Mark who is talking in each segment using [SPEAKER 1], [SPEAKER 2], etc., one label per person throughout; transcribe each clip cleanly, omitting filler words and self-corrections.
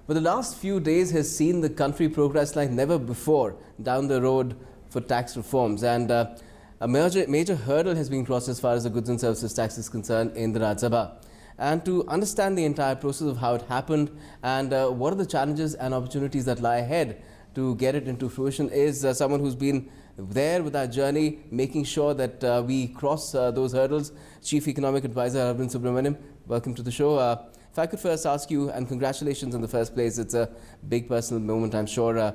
[SPEAKER 1] But the last few days has seen the country progress like never before down the road for tax reforms. And a major hurdle has been crossed as far as the goods and services tax is concerned in the Rajya Sabha. And to understand the entire process of how it happened and what are the challenges and opportunities that lie ahead to get it into fruition is someone who's been there with our journey, making sure that we cross those hurdles. Chief Economic Advisor Arvind Subramanian, welcome to the show. If I could first ask you, and congratulations in the first place, it's a big personal moment, I'm sure.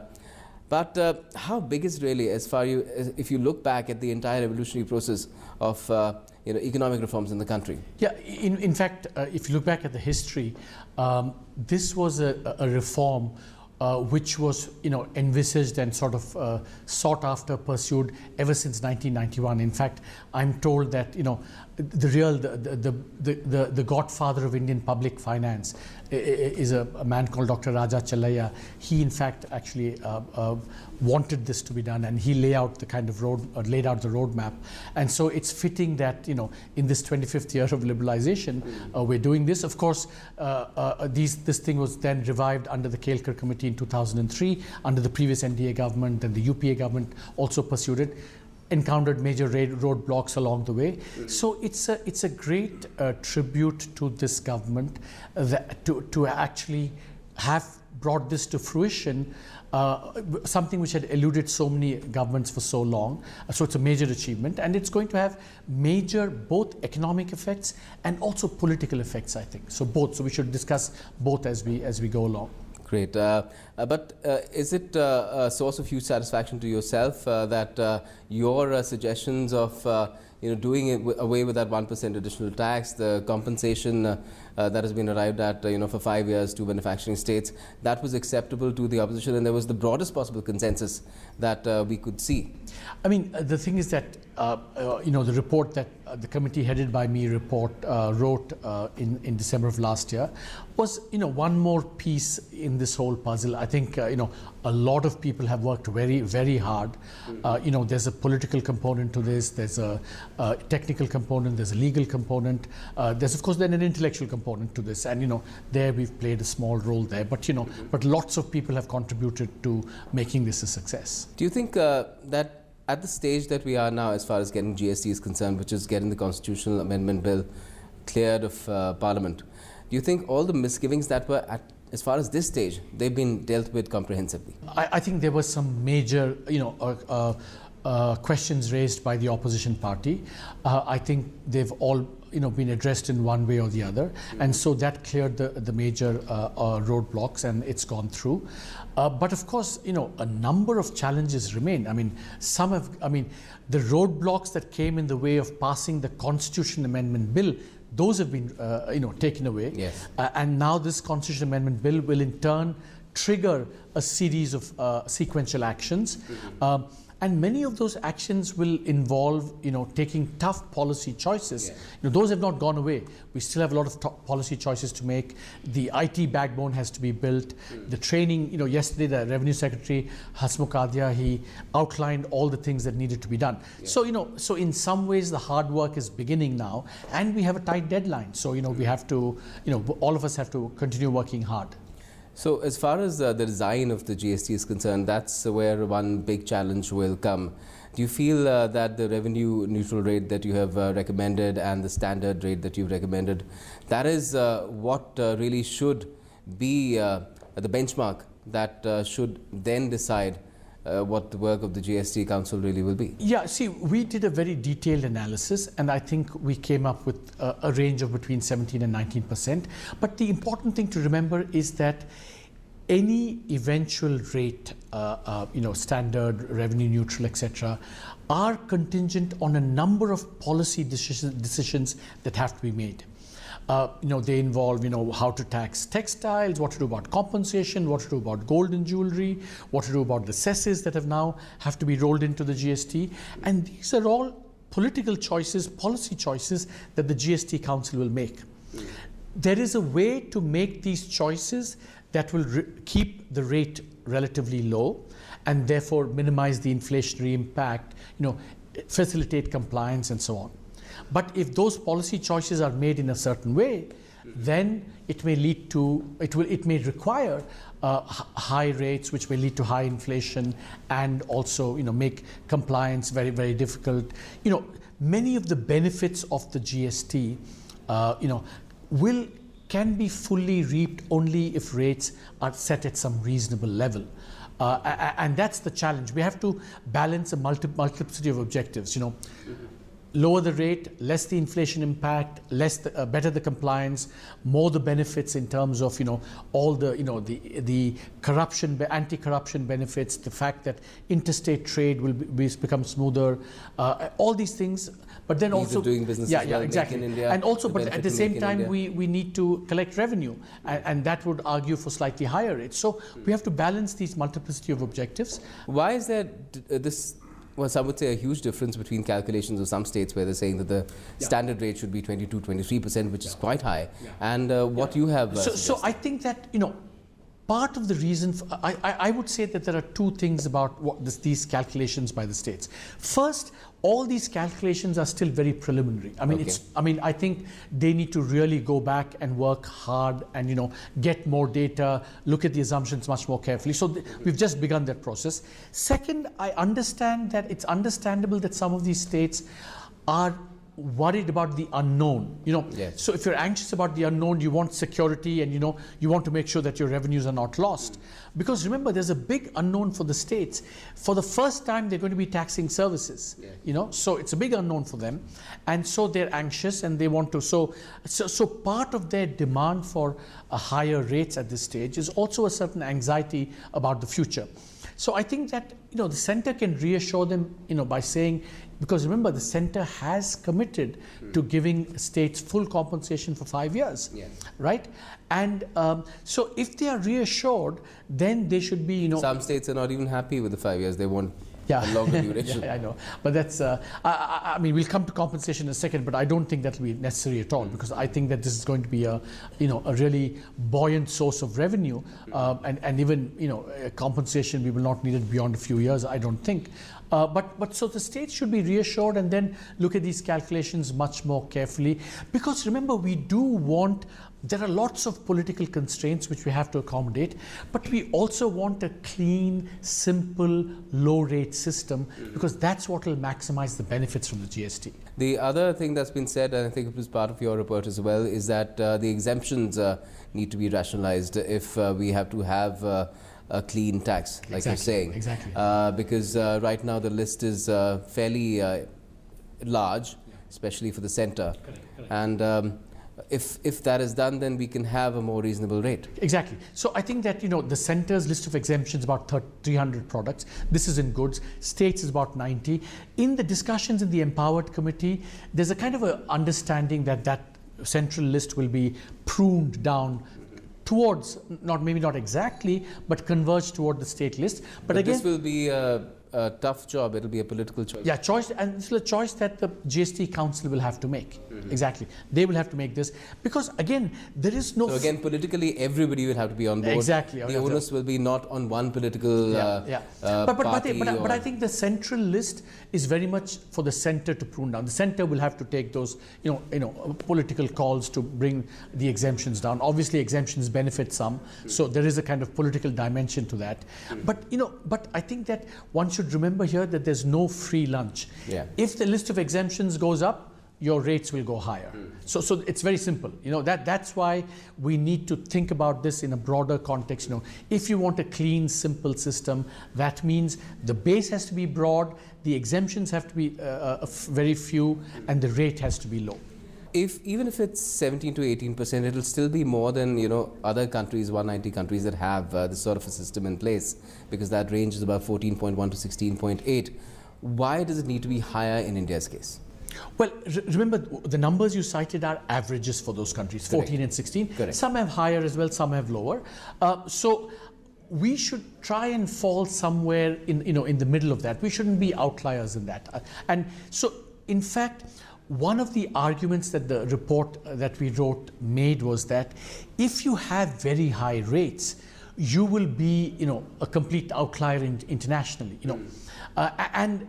[SPEAKER 1] But how big is really, as far if you look back at the entire evolutionary process of economic reforms in the country?
[SPEAKER 2] Yeah, in fact, if you look back at the history, this was a reform which was envisaged and sort of sought after, pursued ever since 1991. In fact, I'm told that the godfather of Indian public finance is a man called Dr. Raja Challaiah. He in fact actually wanted this to be done, and he laid out the roadmap. And so it's fitting that in this 25th year of liberalization, we're doing this. Of course, this thing was then revived under the Kelkar Committee in 2003, under the previous NDA government, and the UPA government also pursued it. Encountered major roadblocks along the way. So it's a great tribute to this government to actually have brought this to fruition, something which had eluded so many governments for so long. So it's a major achievement, and it's going to have major both economic effects and also political effects, I think. So both. So we should discuss both as we go along.
[SPEAKER 1] Great. But is it a source of huge satisfaction to yourself that your suggestions of doing away with that 1% additional tax, the compensation that has been arrived at for 5 years to manufacturing states, that was acceptable to the opposition, and there was the broadest possible consensus that we could see?
[SPEAKER 2] I mean, the thing is that the report that the committee headed by me wrote in December of last year was one more piece in this whole puzzle. I think a lot of people have worked very, very hard. There's a political component to this, there's a technical component, there's a legal component, there's of course then an intellectual component to this, and there we've played a small role there, but lots of people have contributed to making this a success.
[SPEAKER 1] Do you think that at the stage that we are now, as far as getting GST is concerned, which is getting the constitutional amendment bill cleared of Parliament, do you think all the misgivings that were as far as this stage, they've been dealt with comprehensively?
[SPEAKER 2] I think there were some major questions raised by the opposition party. I think they've all been addressed in one way or the other, and so that cleared the major roadblocks, and it's gone through. But of course, a number of challenges remain. I mean, the roadblocks that came in the way of passing the Constitution Amendment Bill, those have been taken away.
[SPEAKER 1] Yes.
[SPEAKER 2] And now this Constitution Amendment Bill will in turn trigger a series of sequential actions. And many of those actions will involve, taking tough policy choices.
[SPEAKER 1] Yeah.
[SPEAKER 2] Those have not gone away. We still have a lot of policy choices to make. The IT backbone has to be built. The training, yesterday the Revenue Secretary, Hasmukh Adhia, he outlined all the things that needed to be done. Yeah. So in some ways the hard work is beginning now, and we have a tight deadline. So, we have to, all of us have to continue working hard.
[SPEAKER 1] So as far as the design of the GST is concerned, that's where one big challenge will come. Do you feel that the revenue neutral rate that you have recommended and the standard rate that you've recommended, that is what really should be the benchmark that should then decide what the work of the GST Council really will be? Yeah,
[SPEAKER 2] see, we did a very detailed analysis, and I think we came up with a range of between 17 and 19%. But the important thing to remember is that any eventual rate, standard, revenue neutral, etc., are contingent on a number of policy decisions that have to be made. They involve, how to tax textiles, what to do about compensation, what to do about gold and jewelry, what to do about the cesses that have to be rolled into the GST. And these are all political choices, policy choices that the GST Council will make. There is a way to make these choices that will keep the rate relatively low and therefore minimize the inflationary impact, facilitate compliance and so on. But if those policy choices are made in a certain way, then it may lead to, it may require high rates, which may lead to high inflation, and also, make compliance very, very difficult. Many of the benefits of the GST, can be fully reaped only if rates are set at some reasonable level. And that's the challenge. We have to balance a multiplicity of objectives. Lower the rate, less the inflation impact, better the compliance, more the benefits in terms of all the the corruption, anti-corruption benefits, the fact that interstate trade will become smoother, all these things. But then
[SPEAKER 1] Ease
[SPEAKER 2] also
[SPEAKER 1] of doing business as well,
[SPEAKER 2] exactly.
[SPEAKER 1] Make in India,
[SPEAKER 2] And also,
[SPEAKER 1] the
[SPEAKER 2] but
[SPEAKER 1] benefit
[SPEAKER 2] at the
[SPEAKER 1] to
[SPEAKER 2] same
[SPEAKER 1] Make in
[SPEAKER 2] time,
[SPEAKER 1] India.
[SPEAKER 2] we need to collect revenue, and that would argue for slightly higher rates. So we have to balance these multiplicity of objectives.
[SPEAKER 1] Why is there this? Well, some would say a huge difference between calculations of some states where they're saying that the standard rate should be 22, 23%, which is quite high, and what you have.
[SPEAKER 2] So I think that part of the reason I would say that there are two things about these calculations by the states. First, all these calculations are still very preliminary. I think they need to really go back and work hard and get more data, look at the assumptions much more carefully. So we've just begun that process. Second, I understand that it's understandable that some of these states are worried about the unknown.
[SPEAKER 1] Yes.
[SPEAKER 2] So if you're anxious about the unknown, you want security, and you want to make sure that your revenues are not lost. Because remember, there's a big unknown for the states. For the first time, they're going to be taxing services. So it's a big unknown for them, and so they're anxious and they want to. So part of their demand for higher rates at this stage is also a certain anxiety about the future. So I think that the center can reassure them by saying, because remember, the center has committed to giving states full compensation for 5 years, right? And so if they are reassured, then they should be,
[SPEAKER 1] Some states are not even happy with the 5 years. They want a longer duration.
[SPEAKER 2] I know. But that's, I mean, we'll come to compensation in a second, but I don't think that will be necessary at all, because I think that this is going to be a really buoyant source of revenue, and even, compensation, we will not need it beyond a few years, I don't think. But so the states should be reassured and then look at these calculations much more carefully, because remember, there are lots of political constraints which we have to accommodate, but we also want a clean, simple, low-rate system, because that's what will maximize the benefits from the GST.
[SPEAKER 1] The other thing that's been said, and I think it was part of your report as well, is that the exemptions need to be rationalized if we have to have a clean tax, like you're saying.
[SPEAKER 2] Exactly.
[SPEAKER 1] Because right now the list is fairly large, especially for the center.
[SPEAKER 2] Correct.
[SPEAKER 1] And if that is done, then we can have a more reasonable rate.
[SPEAKER 2] Exactly. So I think that the center's list of exemptions about 300 products. This is in goods. States is about 90. In the discussions in the Empowered Committee, there's a kind of a understanding that central list will be pruned down towards, maybe not exactly, but converge toward the state list. But again,
[SPEAKER 1] this will be a tough job. It'll be a political choice.
[SPEAKER 2] Yeah, choice, and it's a choice that the GST Council will have to make. Exactly. They will have to make this, because again, there is no...
[SPEAKER 1] So again, politically, everybody will have to be on board.
[SPEAKER 2] Exactly.
[SPEAKER 1] The onus will be not on one political party.
[SPEAKER 2] But I think the central list is very much for the center to prune down. The center will have to take those, political calls to bring the exemptions down. Obviously, exemptions benefit some, so there is a kind of political dimension to that. But I think that one should remember here that there's no free lunch. If the list of exemptions goes up, your rates will go higher. So it's very simple. That's why we need to think about this in a broader context. If you want a clean, simple system, that means the base has to be broad, the exemptions have to be very few, and the rate has to be low.
[SPEAKER 1] Even if it's 17 to 18%, it'll still be more than other countries, 190 countries that have this sort of a system in place, because that range is about 14.1 to 16.8. Why does it need to be higher in India's case?
[SPEAKER 2] Well, remember, the numbers you cited are averages for those countries, 14 and 16.
[SPEAKER 1] Correct.
[SPEAKER 2] Some have higher as well, some have lower. So we should try and fall somewhere in the middle of that. We shouldn't be outliers in that. And so, in fact, one of the arguments that the report that we wrote made was that if you have very high rates, you will be, a complete outlier internationally, and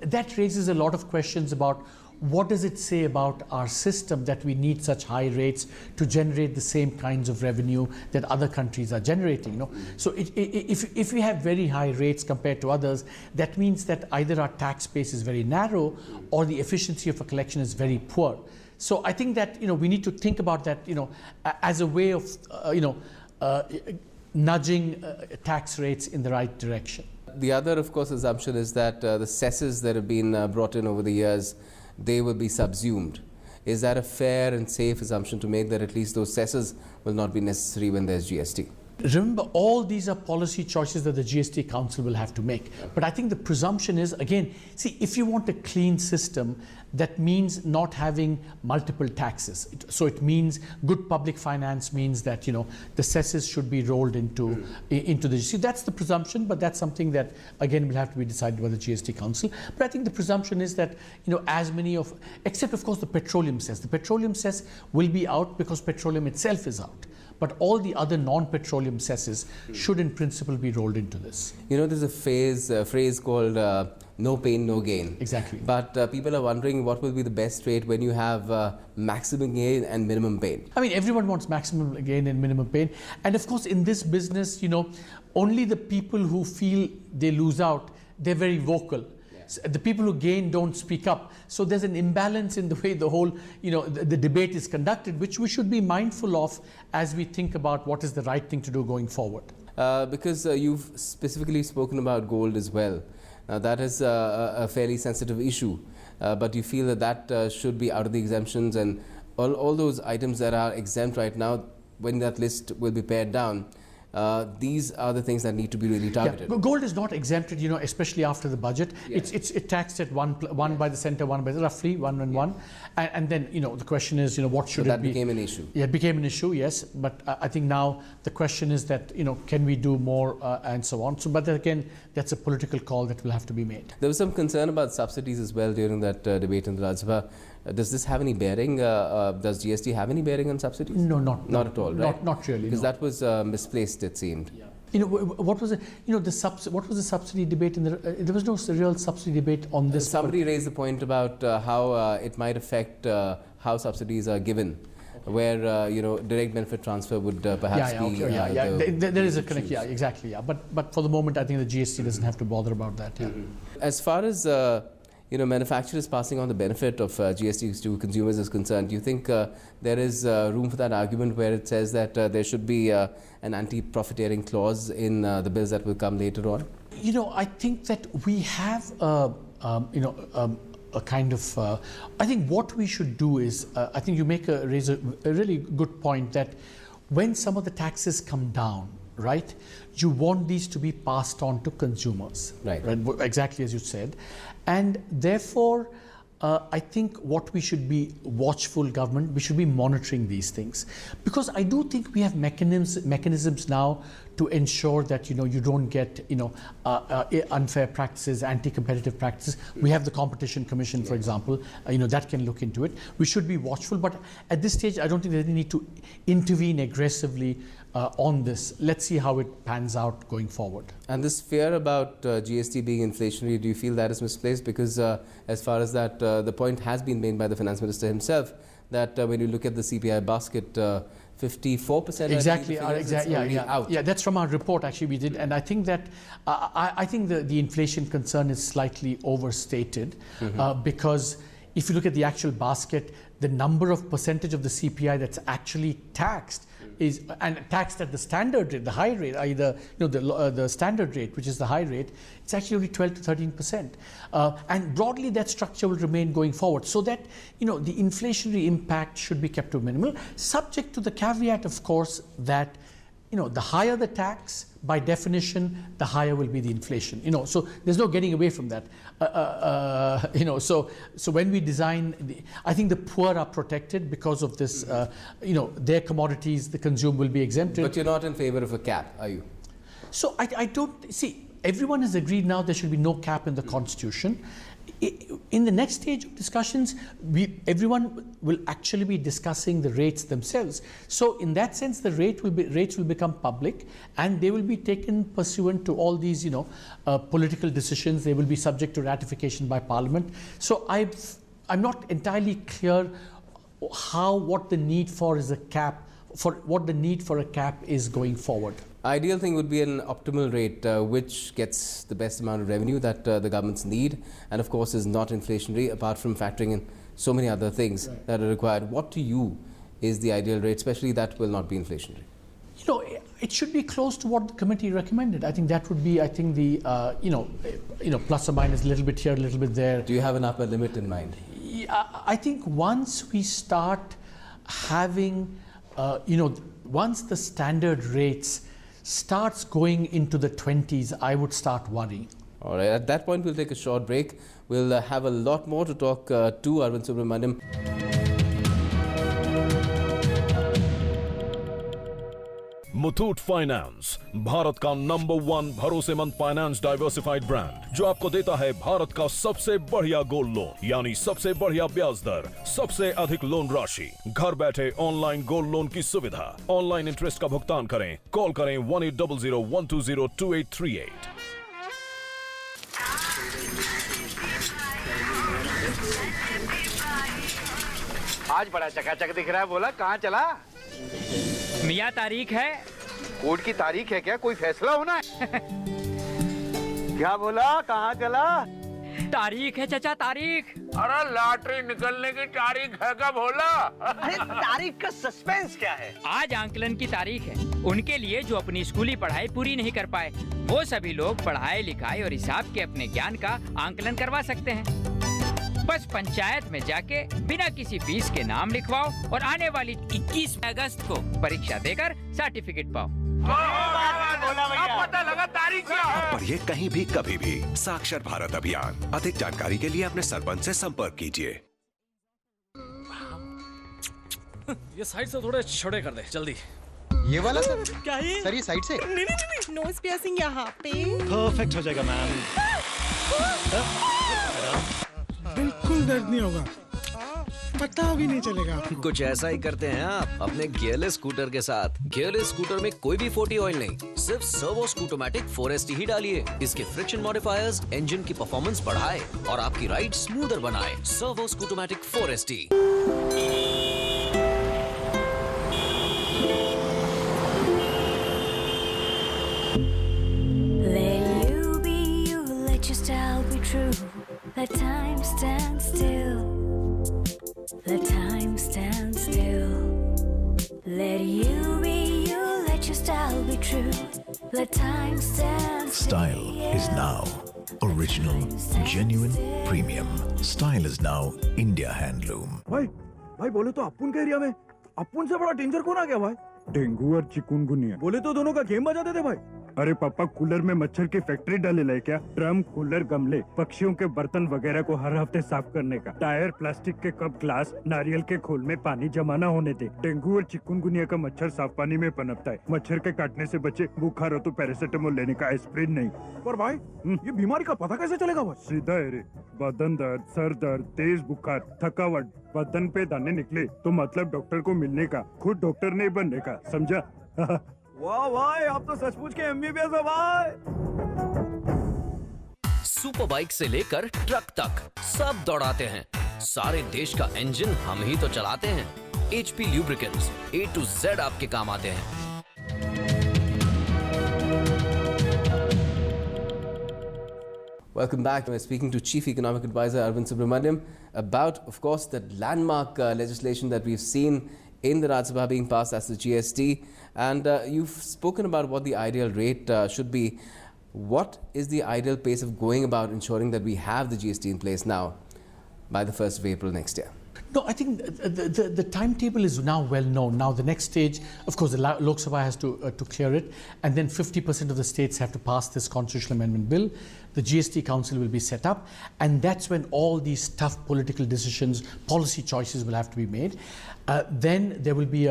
[SPEAKER 2] that raises a lot of questions about what does it say about our system that we need such high rates to generate the same kinds of revenue that other countries are generating? You know? So if we have very high rates compared to others, that means that either our tax base is very narrow or the efficiency of a collection is very poor. So I think that we need to think about that as a way of nudging tax rates in the right direction.
[SPEAKER 1] The other, of course, assumption is that the cesses that have been brought in over the years, they will be subsumed. Is that a fair and safe assumption to make, that at least those cesses will not be necessary when there's GST?
[SPEAKER 2] Remember, all these are policy choices that the GST Council will have to make. But I think the presumption is, again, see, if you want a clean system, that means not having multiple taxes. So it means good public finance means that the cesses should be rolled into the GST. That's the presumption, but that's something that again will have to be decided by the GST Council. But I think the presumption is that as many of, except of course the petroleum cess. The petroleum cess will be out because petroleum itself is out. But all the other non-petroleum cesses should in principle be rolled into this.
[SPEAKER 1] There's a phrase called no pain, no gain.
[SPEAKER 2] Exactly.
[SPEAKER 1] But people are wondering what will be the best rate when you have maximum gain and minimum pain.
[SPEAKER 2] I mean, everyone wants maximum gain and minimum pain. And of course, in this business, only the people who feel they lose out, they're very vocal. The people who gain don't speak up. So there's an imbalance in the way the whole, the debate is conducted, which we should be mindful of as we think about what is the right thing to do going forward.
[SPEAKER 1] Because you've specifically spoken about gold as well. Now that is a fairly sensitive issue, but you feel that should be out of the exemptions, and all those items that are exempt right now, when that list will be pared down, these are the things that need to be really targeted.
[SPEAKER 2] Yeah. Gold is not exempted, especially after the budget. Yeah. It's taxed at one by the center, one by the, roughly one and one, and then the question is what should
[SPEAKER 1] so
[SPEAKER 2] it be?
[SPEAKER 1] That became an issue.
[SPEAKER 2] Yeah, it became an issue, yes. But I think now the question is that can we do more and so on. So, but again, that's a political call that will have to be made.
[SPEAKER 1] There was some concern about subsidies as well during that debate in the Rajya Sabha. Does this have any bearing? Does GST have any bearing on subsidies?
[SPEAKER 2] No,
[SPEAKER 1] not at all, right?
[SPEAKER 2] Not really.
[SPEAKER 1] Because that was misplaced, it seemed.
[SPEAKER 2] Yeah. What was it? What was the subsidy debate in the? There was no real subsidy debate on this.
[SPEAKER 1] Somebody raised the point about how it might affect how subsidies are given, where direct benefit transfer would perhaps be.
[SPEAKER 2] There is a connect. Yeah, exactly. Yeah, but for the moment, I think the GST doesn't have to bother about that. Yeah.
[SPEAKER 1] As far as manufacturers passing on the benefit of GST to consumers is concerned, do you think there is room for that argument where it says that there should be an anti-profiteering clause in the bills that will come later on?
[SPEAKER 2] I think that we have a kind of. I think what we should do is, I think you raise a really good point that when some of the taxes come down, right, you want these to be passed on to consumers,
[SPEAKER 1] right?
[SPEAKER 2] Exactly as you said, and therefore I think what we should be watchful government, we should be monitoring these things, because I do think we have mechanisms now to ensure that you don't get unfair practices, anti-competitive practices. We have the Competition Commission, for example, that can look into it. We should be watchful, but at this stage I don't think there's any need to intervene aggressively on this. Let's see how it pans out going forward.
[SPEAKER 1] And this fear about GST being inflationary, do you feel that is misplaced? Because as far as that, the point has been made by the Finance Minister himself that when you look at the CPI basket, 54%
[SPEAKER 2] exactly
[SPEAKER 1] out.
[SPEAKER 2] Yeah, that's from our report actually we did, and I think that I think the inflation concern is slightly overstated, because if you look at the actual basket, the number of percentage of the CPI that's actually taxed is, and taxed at the standard rate, the high rate, either the standard rate, which is the high rate, it's actually only 12 to 13%, and broadly that structure will remain going forward, so that the inflationary impact should be kept to minimal, subject to the caveat, of course, that the higher the tax, by definition, the higher will be the inflation. So there's no getting away from that. So when we design, I think the poor are protected because of this. Their commodities, the consumer will be exempted.
[SPEAKER 1] But you're not in favor of a cap, are you?
[SPEAKER 2] So I don't see. Everyone has agreed now there should be no cap in the Constitution. In the next stage of discussions, everyone will actually be discussing the rates themselves. So in that sense, the rates will become public, and they will be taken pursuant to all these political decisions. They will be subject to ratification by Parliament. So I'm not entirely clear what the need for is a cap, for what the need for a cap is going forward.
[SPEAKER 1] Ideal thing would be an optimal rate which gets the best amount of revenue that the governments need, and of course is not inflationary, apart from factoring in so many other things that are required. What to you is the ideal rate, especially that will not be inflationary?
[SPEAKER 2] You know, it should be close to what the committee recommended. I think that would be, I think, the plus or minus a little bit here, a little bit there.
[SPEAKER 1] Do you have an upper limit in mind?
[SPEAKER 2] I think once we start having, once the standard rates starts going into the 20s, I would start worrying.
[SPEAKER 1] All right, at that point, we'll take a short break. We'll have a lot more to talk to Arvind Subramanian.
[SPEAKER 3] Muthoot finance, Bharat का number 1 भरोसेमंद finance diversified brand, जो आपको देता है भारत का सबसे बढ़िया gold loan, यानी सबसे बढ़िया ब्याज दर, सबसे अधिक लोन राशि, घर बैठे ऑनलाइन गोल्ड लोन की सुविधा, ऑनलाइन इंटरेस्ट का भुगतान करें, कॉल करें 1800-120-2838।
[SPEAKER 4] आज बड़ा चकाचक दिख रहा है, बोला कहाँ चला?
[SPEAKER 5] मियाँ तारीख है।
[SPEAKER 4] कोर्ट की तारीख है क्या? कोई फैसला होना है? क्या बोला? कहाँ चला?
[SPEAKER 5] तारीख है चाचा, तारीख।
[SPEAKER 4] अरे लॉटरी निकलने की तारीख है क्या बोला?
[SPEAKER 6] अरे तारीख का सस्पेंस क्या है?
[SPEAKER 5] आज आंकलन की तारीख है। उनके लिए जो अपनी स्कूली पढ़ाई पूरी नहीं कर पाए, वो सभी लोग पढ़ाई लिखाई और हिसाब के अपने ज्ञान का आंकलन करवा सकते हैं। बस पंचायत में जाके बिना किसी फीस के नाम लिखवाओ और आने वाली 21 अगस्त को परीक्षा देकर सर्टिफिकेट पाओ।
[SPEAKER 4] पता लगा तारीख क्या है?
[SPEAKER 7] पढ़िए कहीं भी कभी भी साक्षर भारत अभियान। अधिक जानकारी के लिए अपने सरपंच से संपर्क कीजिए।
[SPEAKER 8] ये साइड से थोड़े छोटे कर दे जल्दी।
[SPEAKER 9] ये वाला सर?
[SPEAKER 8] क्या है?
[SPEAKER 9] सर ये साइड से?
[SPEAKER 8] नहीं।
[SPEAKER 10] नोज पियर्सिंग यहाँ पे
[SPEAKER 8] परफेक्ट हो जाएगा मैम।
[SPEAKER 10] बिल्कुल दर्द नहीं होगा, पता भी नहीं चलेगा आपको।
[SPEAKER 11] कुछ ऐसा ही करते हैं आप अपने गियरलेस स्कूटर के साथ। गियरलेस स्कूटर में कोई भी 40 ऑयल नहीं, सिर्फ सर्वो स्कूटोमैटिक 4ST ही डालिए। इसके फ्रिक्शन मॉडिफायर्स इंजन की परफॉर्मेंस बढ़ाए और आपकी राइड स्मूदर बनाए। Servo Scootomatic 4ST।
[SPEAKER 12] Let time stand still. Let time stand still. Let you be you. Let your style be true. Let time stand still.
[SPEAKER 13] Style is now original, genuine, premium. Style is now India Handloom.
[SPEAKER 14] भाई बोले तो अपुन के area में अपुन से बड़ा danger कौन आ गया भाई? डेंगू और चिकुनगुनिया। बोले तो दोनों का गेम बजा देते भाई। अरे पापा, कूलर में मच्छर की फैक्ट्री डाले ले क्या? ड्रम, कूलर, गमले, पक्षियों के बर्तन वगैरह को हर हफ्ते साफ करने का। टायर, प्लास्टिक के कप, ग्लास, नारियल के खोल में पानी जमा न होने दे। डेंगू और चिकुनगुनिया का मच्छर साफ पानी में पनपता है। मच्छर के काटने से बचे। बुखार हो तो पैरासिटामोल लेने का, एस्प्रिन नहीं। पर भाई ये बीमारी का पता कैसे चलेगा भाई? सीधा है रे, बदन दर्द, सर दर्द, तेज बुखार, थकावट, बदन पे दाने निकले तो मतलब डॉक्टर को मिलने का, खुद डॉक्टर नहीं बनने का, समझा? वाह भाई, आप तो सचमुच के MBBS हो भाई।
[SPEAKER 11] सुपर बाइक से लेकर ट्रक तक सब दौड़ाते हैं। सारे देश का इंजन हम ही तो चलाते हैं। HP Lubricants A to Z आपके काम आते हैं।
[SPEAKER 1] Welcome back. We're speaking to Chief Economic Advisor Arvind Subramanian about, of course, the landmark legislation that we've seen in the Rajya Sabha being passed, as the GST. And you've spoken about what the ideal rate should be. What is the ideal pace of going about ensuring that we have the GST in place now by the 1st of April next year?
[SPEAKER 2] No, I think the timetable is now well known. Now the next stage, of course, the Lok Sabha has to clear it, and then 50% of the states have to pass this constitutional amendment bill. The GST Council will be set up, and that's when all these tough political decisions, policy choices will have to be made. Then there will be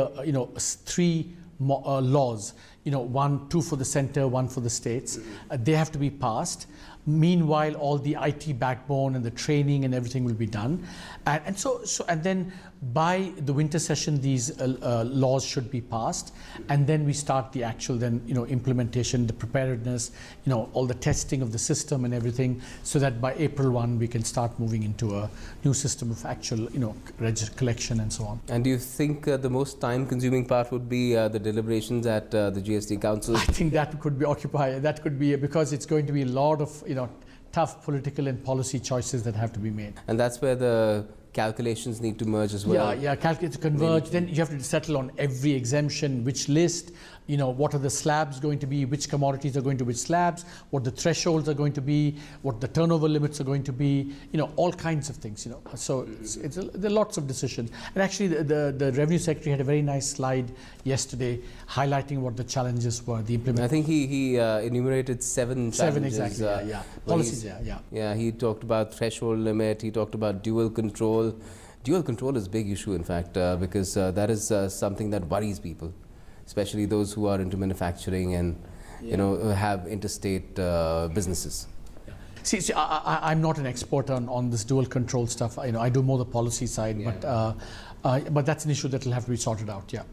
[SPEAKER 2] three laws. 2 for the center, 1 for the states. They have to be passed. Meanwhile, all the IT backbone and the training and everything will be done. And then by the winter session, these laws should be passed. And then we start the actual implementation, the preparedness, all the testing of the system and everything, so that by April 1, we can start moving into a new system of actual, collection and so on.
[SPEAKER 1] And do you think the most time-consuming part would be the deliberations at the GST Council?
[SPEAKER 2] I think that could be because it's going to be a lot of tough political and policy choices that have to be made.
[SPEAKER 1] And that's where the calculations need to merge as well.
[SPEAKER 2] Calculate to converge. Then you have to settle on every exemption, which list, what are the slabs going to be, which commodities are going to which slabs, what the thresholds are going to be, what the turnover limits are going to be, all kinds of things, So there are lots of decisions. And actually the Revenue Secretary had a very nice slide yesterday highlighting what the challenges were, the implementation.
[SPEAKER 1] I think he enumerated seven challenges.
[SPEAKER 2] Exactly, policies,
[SPEAKER 1] Yeah, he talked about threshold limit, he talked about dual control. Dual control is a big issue, in fact, because that is something that worries people, especially those who are into manufacturing and have interstate businesses.
[SPEAKER 2] See, I'm not an expert on this dual control stuff. I do more the policy side, but that's an issue that will have to be sorted out. Yeah.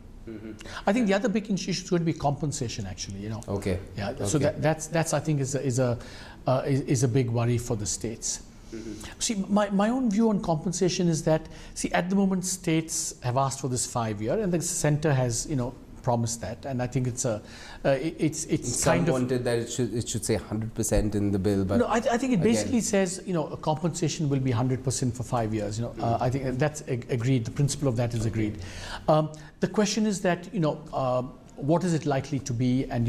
[SPEAKER 2] I think the other big issue is going to be compensation. Actually,
[SPEAKER 1] Okay.
[SPEAKER 2] Yeah.
[SPEAKER 1] Okay.
[SPEAKER 2] So that's I think is a big worry for the states. See, my own view on compensation is that, at the moment states have asked for this 5-year, and the centre has, promised that, and I think it's kind of
[SPEAKER 1] wanted that it should say 100% in the bill, but
[SPEAKER 2] no, I think it basically says a compensation will be 100% for 5 years. I think that's agreed. The principle of that is agreed. The question is that what is it likely to be, and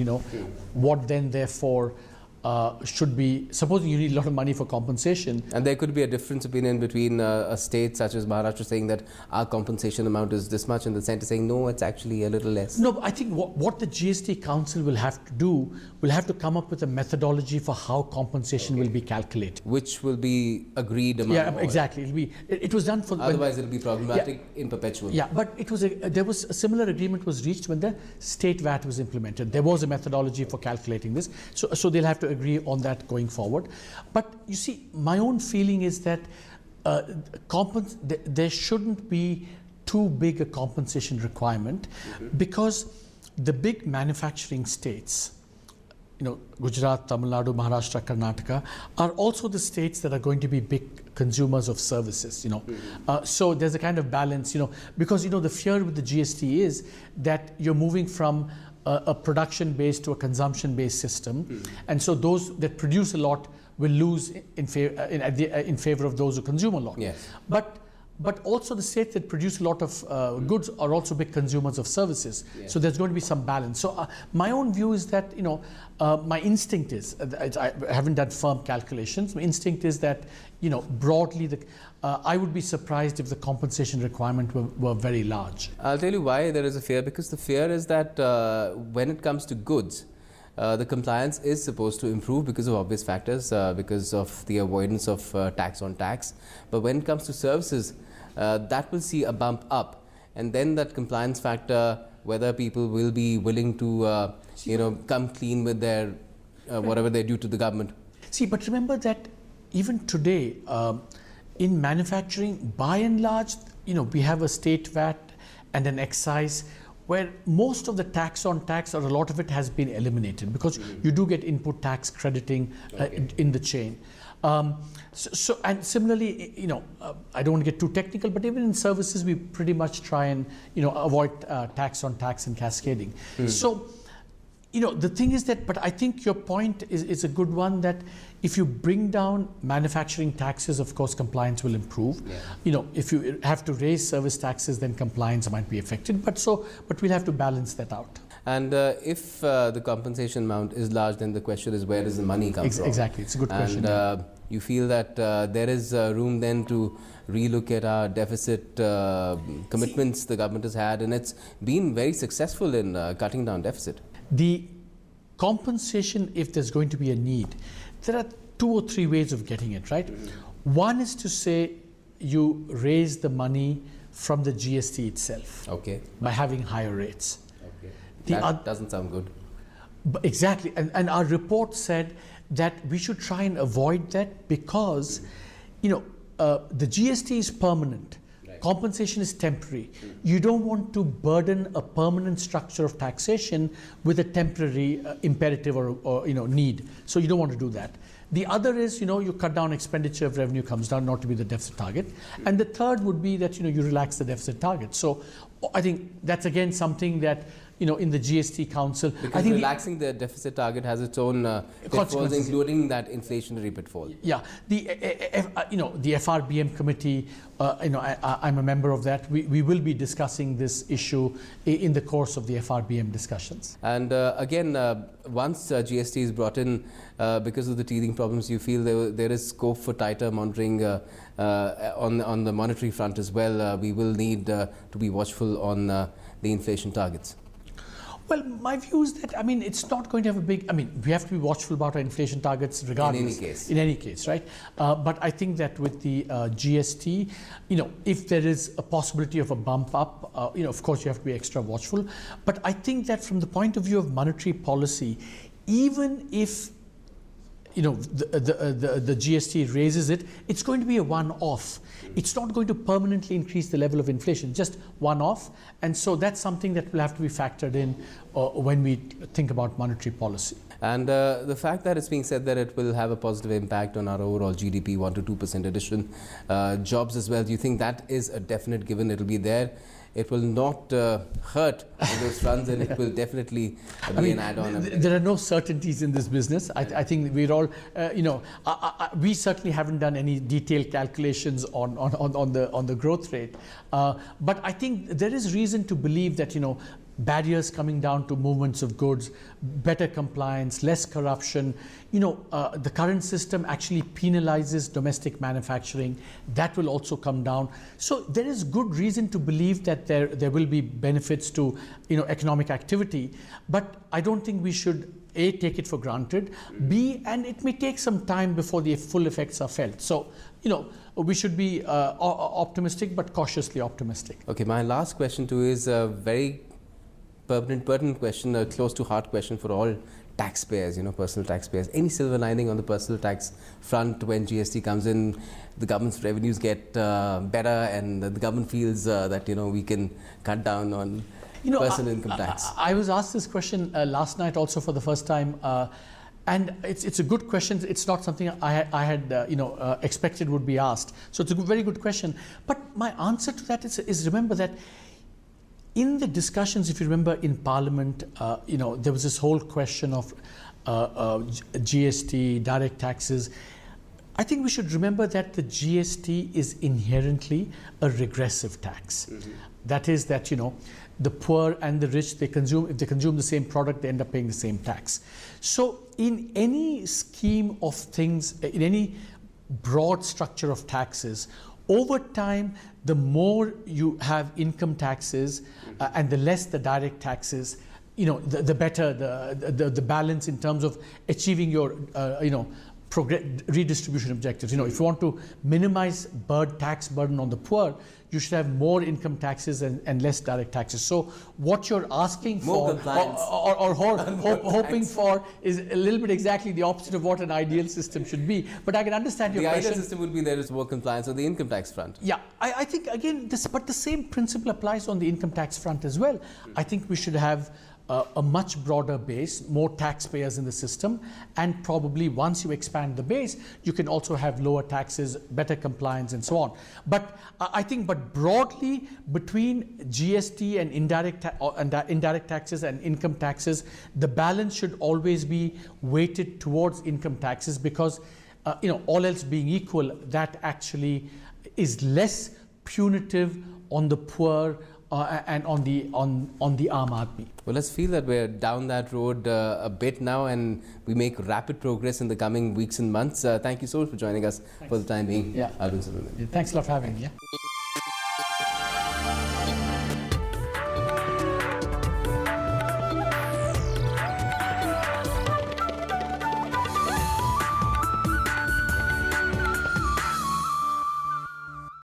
[SPEAKER 2] what then therefore should be, supposing you need a lot of money for compensation.
[SPEAKER 1] And there could be a difference opinion between a state such as Maharashtra saying that our compensation amount is this much, and the centre saying no, it's actually a little less.
[SPEAKER 2] No, I think what the GST Council will have to do, will have to come up with a methodology for how compensation will be calculated.
[SPEAKER 1] Which will be agreed among all.
[SPEAKER 2] Exactly. It was done for...
[SPEAKER 1] Otherwise it'll be problematic in perpetual.
[SPEAKER 2] Yeah, but there was a similar agreement was reached when the state VAT was implemented. There was a methodology for calculating this. So they'll have to agree on that going forward. But you see, my own feeling is that there shouldn't be too big a compensation requirement, because the big manufacturing states, Gujarat, Tamil Nadu, Maharashtra, Karnataka, are also the states that are going to be big consumers of services, so there's a kind of balance, because the fear with the GST is that you're moving from a production-based to a consumption-based system, and so those that produce a lot will lose in favor of those who consume a lot.
[SPEAKER 1] Yes.
[SPEAKER 2] But also the states that produce a lot of goods are also big consumers of services.
[SPEAKER 1] Yes.
[SPEAKER 2] So there's going to be some balance. So my own view is that my instinct is, I haven't done firm calculations. My instinct is that broadly I would be surprised if the compensation requirement were very large.
[SPEAKER 1] I'll tell you why there is a fear, because the fear is that when it comes to goods, the compliance is supposed to improve because of obvious factors, because of the avoidance of tax on tax. But when it comes to services, that will see a bump up, and then that compliance factor, whether people will be willing to come clean with their whatever they do to the government.
[SPEAKER 2] See, but remember that even today in manufacturing, by and large, we have a state VAT and an excise, where most of the tax on tax, or a lot of it, has been eliminated, because you do get input tax crediting in the chain. So and similarly, I don't want to get too technical, but even in services, we pretty much try and avoid tax on tax and cascading. So the thing is that, but I think your point is a good one, that if you bring down manufacturing taxes, of course compliance will improve. Yeah. If you have to raise service taxes, then compliance might be affected. But we'll have to balance that out.
[SPEAKER 1] And if the compensation amount is large, then the question is, where does the money come from?
[SPEAKER 2] Exactly, it's a good question.
[SPEAKER 1] And you feel that there is room then to relook at our deficit commitments the government has had, and it's been very successful in cutting down deficit.
[SPEAKER 2] The compensation, if there's going to be a need, there are 2 or 3 ways of getting it, right? One is to say you raise the money from the GST itself, by having higher rates.
[SPEAKER 1] That doesn't sound good.
[SPEAKER 2] Exactly, and our report said that we should try and avoid that because, the GST is permanent. Compensation is temporary. You don't want to burden a permanent structure of taxation with a temporary imperative or need. So you don't want to do that. The other is, you cut down expenditure if revenue comes down, not to be the deficit target. And the third would be that, you relax the deficit target. So I think that's again something that, in the GST Council.
[SPEAKER 1] Because I think relaxing the deficit target has its own pitfalls, including that inflationary pitfall.
[SPEAKER 2] Yeah, the FRBM committee, I'm a member of that. We will be discussing this issue in the course of the FRBM discussions.
[SPEAKER 1] And again, once GST is brought in, because of the teething problems, you feel there is scope for tighter monitoring on the monetary front as well. We will need to be watchful on the inflation targets.
[SPEAKER 2] Well, my view is that, it's not going to have a big, we have to be watchful about our inflation targets regardless. In any case, right? But I think that with the GST, if there is a possibility of a bump up, of course you have to be extra watchful. But I think that from the point of view of monetary policy, even if the GST raises it, it's going to be a one-off. It's not going to permanently increase the level of inflation, just one-off. And so that's something that will have to be factored in when we think about monetary policy.
[SPEAKER 1] And the fact that it's being said that it will have a positive impact on our overall GDP, 1 to 2% addition, jobs as well, do you think that is a definite given? It will be there. It will not hurt on those fronts, and it will definitely be an add-on.
[SPEAKER 2] There are no certainties in this business. I think we're all, we certainly haven't done any detailed calculations on the growth rate. But I think there is reason to believe that, barriers coming down to movements of goods, better compliance, less corruption. The current system actually penalizes domestic manufacturing. That will also come down. So there is good reason to believe that there will be benefits to economic activity. But I don't think we should A, take it for granted, B, and it may take some time before the full effects are felt. So, we should be optimistic but cautiously optimistic.
[SPEAKER 1] Okay, my last question to you is a very pertinent question, a close to heart question for all taxpayers, personal taxpayers. Any silver lining on the personal tax front when GST comes in, the government's revenues get better, and the government feels that we can cut down on personal income tax?
[SPEAKER 2] I was asked this question last night also for the first time, and it's a good question. It's not something I had expected would be asked. So it's a very good question. But my answer to that is remember that in the discussions, if you remember in Parliament, there was this whole question of GST, direct taxes. I think we should remember that the GST is inherently a regressive tax. That is that, the poor and the rich, if they consume the same product, they end up paying the same tax. So in any scheme of things, in any broad structure of taxes, over time, the more you have income taxes and the less the direct taxes, the better the balance in terms of achieving your redistribution objectives. If you want to minimize tax burden on the poor, you should have more income taxes and less direct taxes. So what you're asking for or hoping for is a little bit exactly the opposite of what an ideal system should be. But I can understand your question.
[SPEAKER 1] The ideal system would be there is more compliance on the income tax front.
[SPEAKER 2] Yeah, I think again, but the same principle applies on the income tax front as well. I think we should have a much broader base, more taxpayers in the system, and probably once you expand the base, you can also have lower taxes, better compliance, and so on. But I think, broadly, between GST and indirect taxes and income taxes, the balance should always be weighted towards income taxes because, all else being equal, that actually is less punitive on the poor and on the Aam Aadmi.
[SPEAKER 1] Well, let's feel that we're down that road a bit now, and we make rapid progress in the coming weeks and months. Thank you so much for joining us for the time being.
[SPEAKER 2] Yeah.
[SPEAKER 1] Arvind Subramanian.
[SPEAKER 2] Thanks a lot for having me. Yeah.